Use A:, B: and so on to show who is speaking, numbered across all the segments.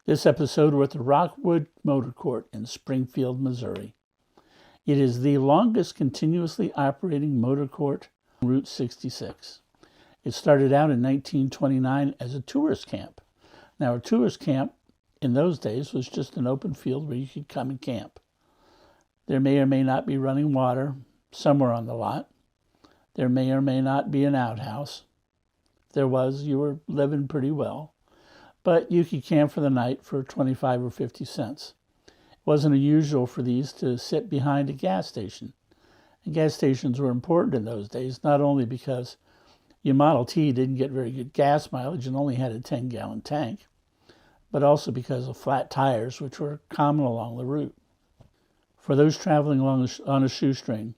A: This episode, we're at the Rockwood Motor Court in Springfield, Missouri. It is the longest continuously operating motor court on Route 66. It started out in 1929 as a tourist camp. Now, a tourist camp in those days was just an open field where you could come and camp. There may or may not be running water somewhere on the lot. There may or may not be an outhouse. If there was, you were living pretty well. But you could camp for the night for 25 or 50 cents. It wasn't unusual for these to sit behind a gas station. And gas stations were important in those days, not only because your Model T didn't get very good gas mileage and only had a 10-gallon tank, but also because of flat tires, which were common along the route. For those traveling on a shoestring,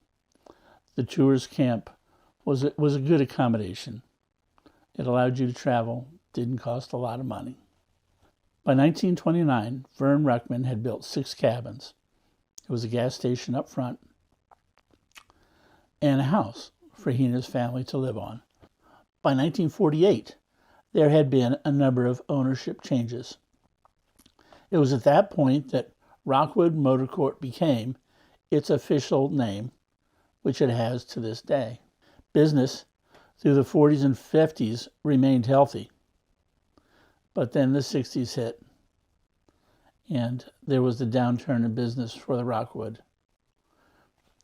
A: the tourist camp was a good accommodation. It allowed you to travel, didn't cost a lot of money. By 1929, Vern Ruckman had built 6 cabins. There was a gas station up front and a house for he and his family to live on. By 1948, there had been a number of ownership changes. It was at that point that Rockwood Motor Court became its official name, which it has to this day. Business through the 40s and 50s remained healthy. But then the 60s hit, and there was the downturn in business for the Rockwood.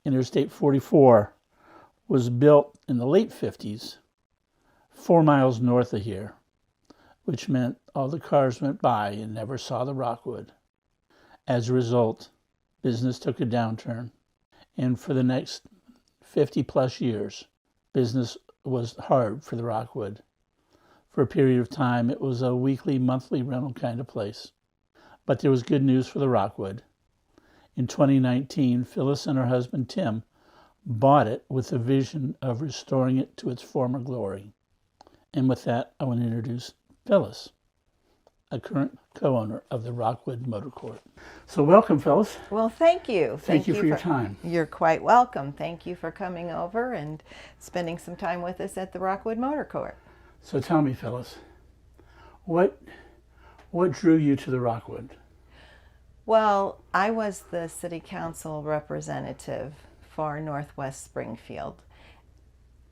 A: Interstate 44 was built in the late 50s, 4 miles north of here, which meant all the cars went by and never saw the Rockwood. As a result, business took a downturn, and for the next 50-plus years, business was hard for the Rockwood. For a period of time, it was a weekly, monthly rental kind of place. But there was good news for the Rockwood. In 2019, Phyllis and her husband, Tim, bought it with the vision of restoring it to its former glory. And with that, I want to introduce Phyllis, a current co-owner of the Rockwood Motor Court. So welcome, Phyllis.
B: Well, thank you.
A: Thank you for your time.
B: You're quite welcome. Thank you for coming over and spending some time with us at the Rockwood Motor Court.
A: So tell me, Phyllis, what drew you to the Rockwood?
B: Well, I was the city council representative for Northwest Springfield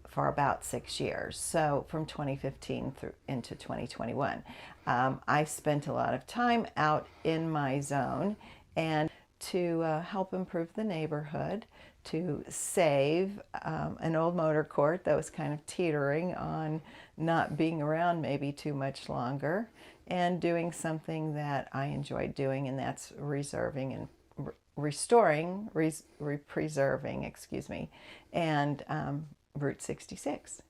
B: for about 6 years, so from 2015 through into 2021. I spent a lot of time out in my zone and to help improve the neighborhood, to save an old motor court that was kind of teetering on not being around maybe too much longer, and doing something that I enjoyed doing, and that's preserving, and Route 66.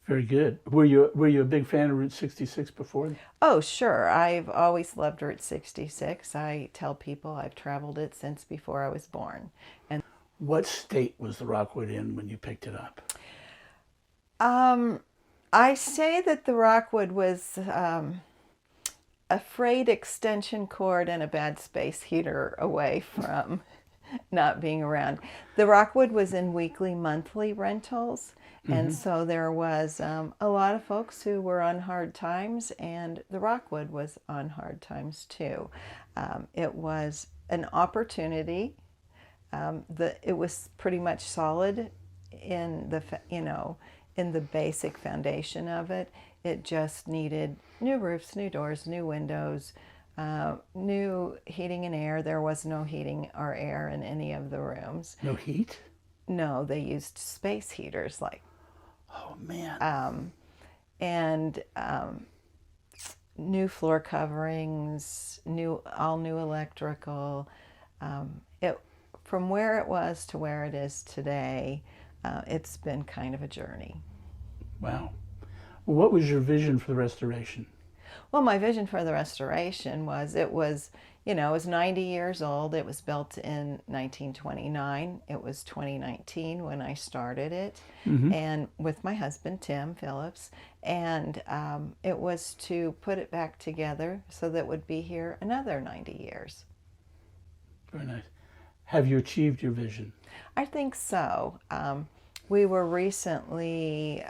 A: Very good. Were you a big fan of Route 66 before?
B: Oh, sure. I've always loved Route 66. I tell people I've traveled it since before I was born. And
A: what state was the Rockwood in when you picked it up?
B: I say that the Rockwood was a frayed extension cord and a bad space heater away from not being around. The Rockwood was in weekly, monthly rentals, and so there was a lot of folks who were on hard times, and the Rockwood was on hard times too. It was an opportunity. It was pretty much solid in the basic foundation of it. It just needed new roofs, new doors, new windows, new heating and air. There was no heating or air in any of the rooms.
A: No heat?
B: No, they used space heaters, like.
A: Oh man.
B: And new floor coverings, all new electrical. From where it was to where it is today, it's been kind of a journey.
A: Wow. Well, what was your vision for the restoration?
B: Well, my vision for the restoration was it was 90 years old. It was built in 1929. It was 2019 when I started it, and with my husband, Tim Phillips, and it was to put it back together so that it would be here another 90 years.
A: Very nice. Have you achieved your vision?
B: I think so. We were recently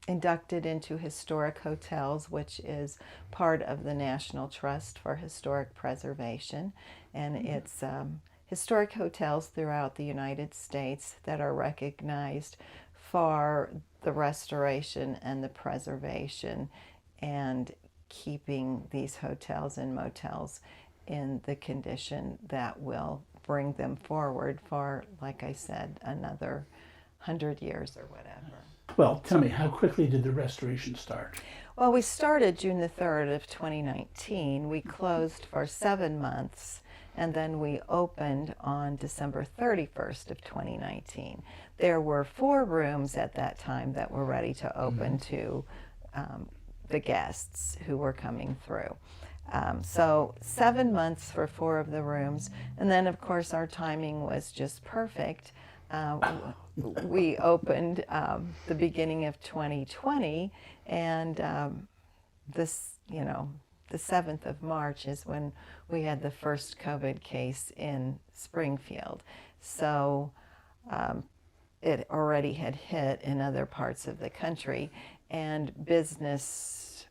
B: inducted into historic hotels, which is part of the National Trust for Historic Preservation. And it's historic hotels throughout the United States that are recognized for the restoration and the preservation and keeping these hotels and motels in the condition that will bring them forward for, like I said, another 100 years or whatever.
A: Well, tell me, how quickly did the restoration start?
B: Well, we started June the 3rd of 2019. We closed for 7 months, and then we opened on December 31st of 2019. There were 4 rooms at that time that were ready to open to the guests who were coming through. So 7 months for 4 of the rooms, and then of course our timing was just perfect. We opened the beginning of 2020, and this, the 7th of March is when we had the first COVID case in Springfield. So it already had hit in other parts of the country, and business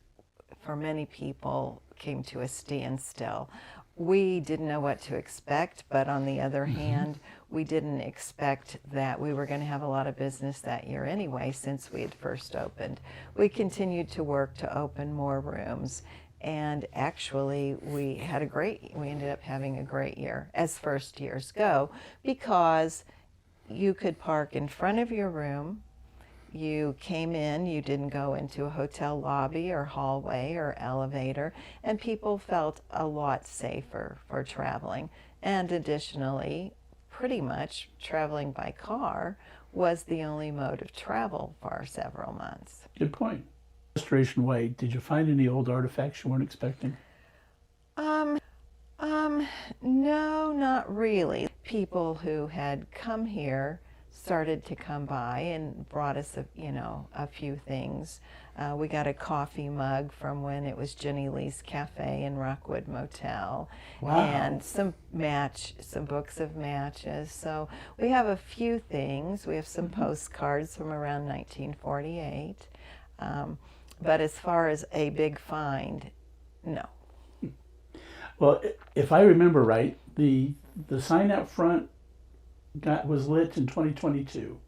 B: for many people came to a standstill. We didn't know what to expect, but on the other hand, we didn't expect that we were going to have a lot of business that year anyway, since we had first opened. We continued to work to open more rooms, and actually we ended up having a great year, as first years go, because you could park in front of your room. You came in, you didn't go into a hotel lobby or hallway or elevator, and people felt a lot safer for traveling. And additionally, pretty much traveling by car was the only mode of travel for several months.
A: Good point. Restoration Way, did you find any old artifacts you weren't expecting?
B: No, not really. People who had come here started to come by and brought us a few things. We got a coffee mug from when it was Jenny Lee's Cafe and Rockwood Motel.
A: Wow.
B: And some books of matches. So we have a few things. We have some postcards from around 1948. But as far as a big find, no.
A: Well, if I remember right, the sign out front was lit in 2022.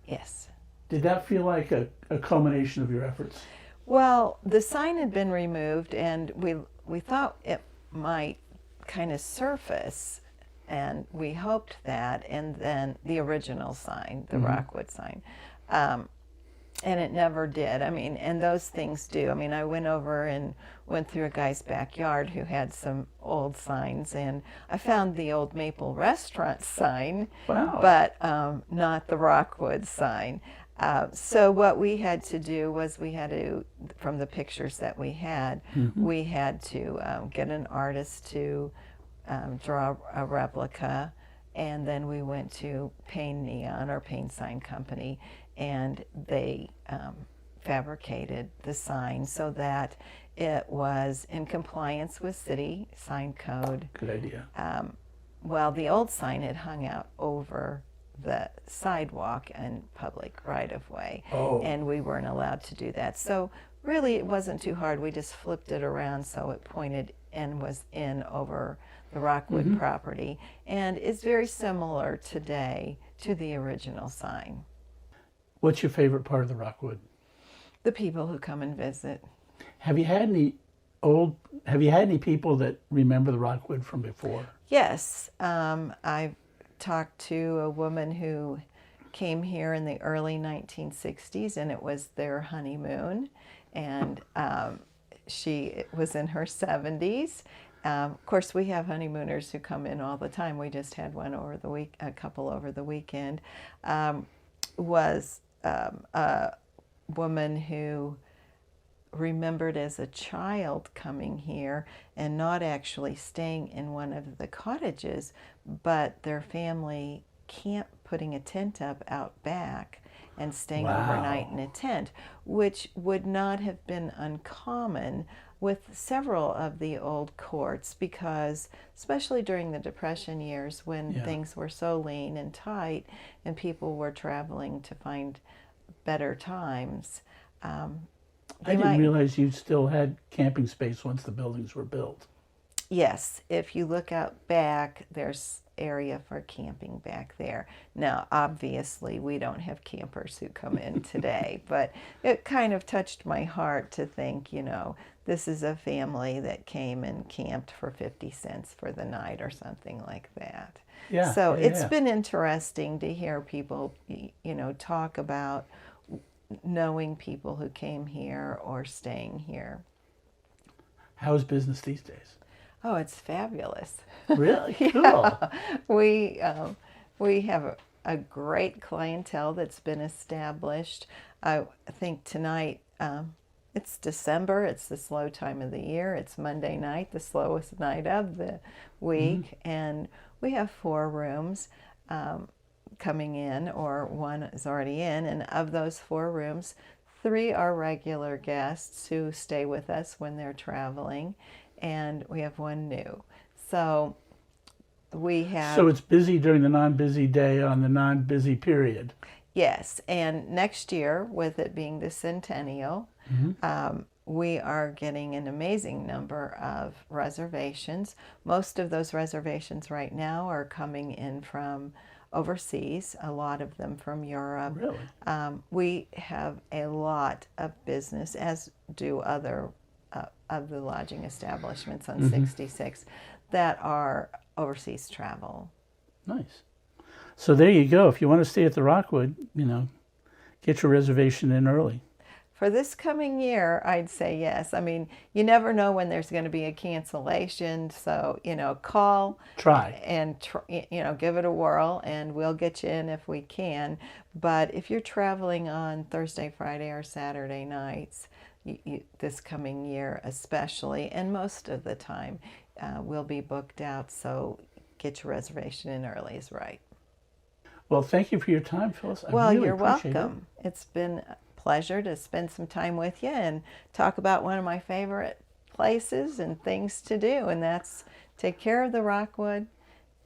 B: Yes.
A: Did that feel like a culmination of your efforts?
B: Well, the sign had been removed, and we thought it might kind of surface, and we hoped that, and then the original sign, the Rockwood sign, and it never did. I mean, and those things do. I mean, I went over and went through a guy's backyard who had some old signs, and I found the old Maple Restaurant sign,
A: Wow.
B: but not the Rockwood sign. So what we had to do was from the pictures that we had, we had to get an artist to draw a replica, and then we went to Payne Neon, or Payne Sign Company, and they fabricated the sign so that it was in compliance with city sign code.
A: Good idea.
B: Well, the old sign had hung out over the sidewalk and public right-of-way, and we weren't allowed to do that. So really it wasn't too hard. We just flipped it around so it pointed and was in over the Rockwood property, and it's very similar today to the original sign.
A: What's your favorite part of the Rockwood?
B: The people who come and visit.
A: Have you had any people that remember the Rockwood from before?
B: Yes, I've talked to a woman who came here in the early 1960s, and it was their honeymoon, and she was in her 70s. Of course, we have honeymooners who come in all the time. We just had one a couple over the weekend. Was a woman who remembered as a child coming here and not actually staying in one of the cottages, but their family putting a tent up out back and staying overnight in a tent, which would not have been uncommon with several of the old courts, because especially during the Depression years when things were so lean and tight and people were traveling to find better times,
A: I didn't realize you still had camping space once the buildings were built.
B: Yes, if you look out back, there's area for camping back there. Now, obviously, we don't have campers who come in today, but it kind of touched my heart to think, this is a family that came and camped for 50 cents for the night or something like that.
A: Yeah.
B: So
A: yeah,
B: it's
A: yeah.
B: been interesting to hear people, talk about knowing people who came here or staying here.
A: How's business these days?
B: Oh, it's fabulous.
A: Really? Cool.
B: Yeah. We have a great clientele that's been established. I think tonight, it's December. It's the slow time of the year. It's Monday night, the slowest night of the week. And we have 4 rooms coming in, or one is already in. And of those 4 rooms, 3 are regular guests who stay with us when they're traveling. And we have 1 new. So we have...
A: So it's busy during the non-busy day on the non-busy period.
B: Yes, and next year, with it being the centennial, we are getting an amazing number of reservations. Most of those reservations right now are coming in from overseas, a lot of them from Europe.
A: Really?
B: We have a lot of business, as do other of the lodging establishments on 66 that are overseas travel.
A: Nice. So there you go. If you want to stay at the Rockwood, get your reservation in early.
B: For this coming year, I'd say yes. I mean, you never know when there's going to be a cancellation, so, call.
A: Try.
B: And, give it a whirl, and we'll get you in if we can. But if you're traveling on Thursday, Friday, or Saturday nights, this coming year especially, and most of the time, we'll be booked out, so get your reservation in early is right.
A: Well, thank you for your time, Phyllis.
B: Well,
A: really
B: you're
A: appreciate
B: welcome. It's been a pleasure to spend some time with you and talk about one of my favorite places and things to do, and that's take care of the Rockwood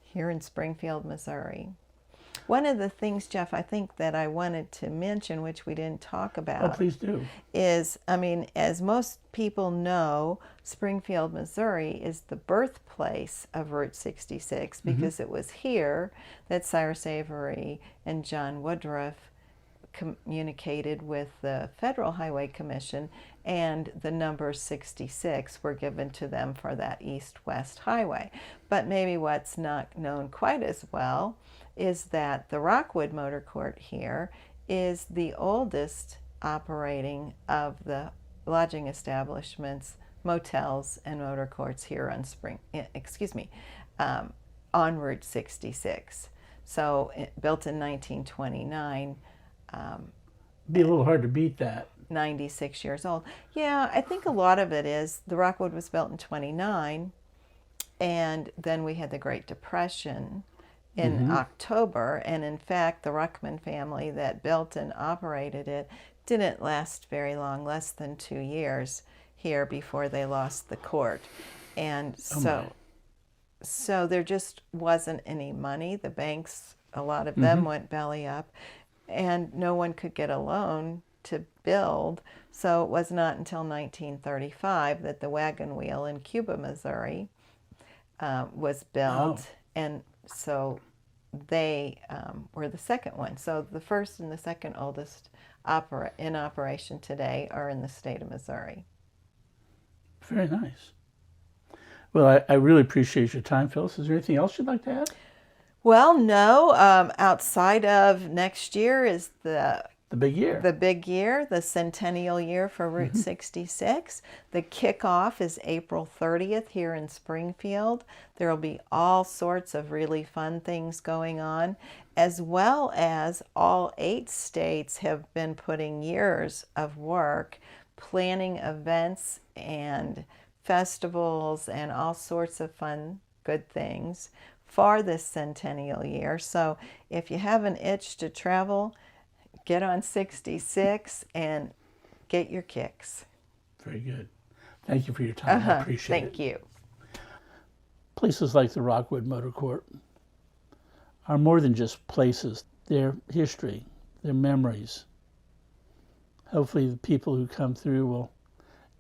B: here in Springfield, Missouri. One of the things, Jeff, I think that I wanted to mention, which we didn't talk about,
A: Oh, please do.
B: is, as most people know, Springfield, Missouri is the birthplace of Route 66 because it was here that Cyrus Avery and John Woodruff communicated with the Federal Highway Commission, and the numbers 66 were given to them for that east-west highway. But maybe what's not known quite as well is that the Rockwood Motor Court here is the oldest operating of the lodging establishments, motels, and motor courts here on on Route 66. So built in 1929.
A: Be a little hard to beat that.
B: 96 years old. Yeah, I think a lot of it is the Rockwood was built in 29, and then we had the Great Depression in October, and in fact the Ruckman family that built and operated it didn't last very long, less than 2 years here before they lost the court. And so there just wasn't any money. The banks, a lot of them went belly up, and no one could get a loan to build. So it was not until 1935 that the wagon wheel in Cuba, Missouri was built. And so they were the second one. So the first and the second oldest in operation today are in the state of Missouri.
A: Very nice. Well, I really appreciate your time, Phyllis. Is there anything else you'd like to add?
B: Well, no. Outside of next year is the
A: big year.
B: The big year, the centennial year for Route 66. The kickoff is April 30th here in Springfield. There will be all sorts of really fun things going on, as well as all 8 states have been putting years of work planning events and festivals and all sorts of fun, good things for this centennial year. So if you have an itch to travel, get on 66 and get your kicks.
A: Very good. Thank you for your time. I appreciate it.
B: Thank you.
A: Places like the Rockwood Motor Court are more than just places. They're history, they're memories, Hopefully the people who come through will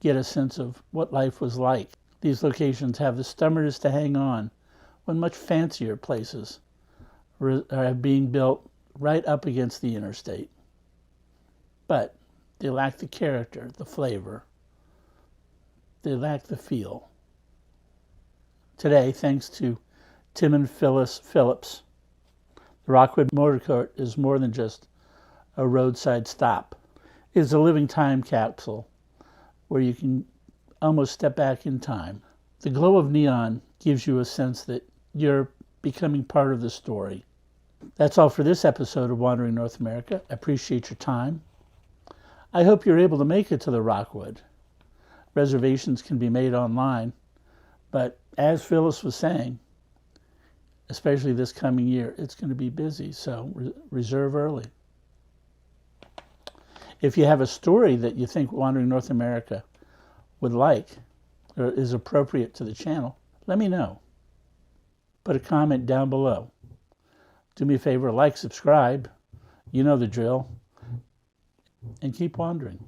A: get a sense of what life was like. These locations have the stubbornness to hang on when much fancier places are being built right up against the interstate. But they lack the character, the flavor. They lack the feel. Today, thanks to Tim and Phyllis Phillips, the Rockwood Motor Court is more than just a roadside stop. It is a living time capsule where you can almost step back in time. The glow of neon gives you a sense that you're becoming part of the story. That's all for this episode of Wandering North America. I appreciate your time. I hope you're able to make it to the Rockwood. Reservations can be made online, but as Phyllis was saying, especially this coming year, it's going to be busy, so reserve early. If you have a story that you think Wandering North America would like or is appropriate to the channel, let me know. Put a comment down below. Do me a favor, like, subscribe. You know the drill. And keep wandering.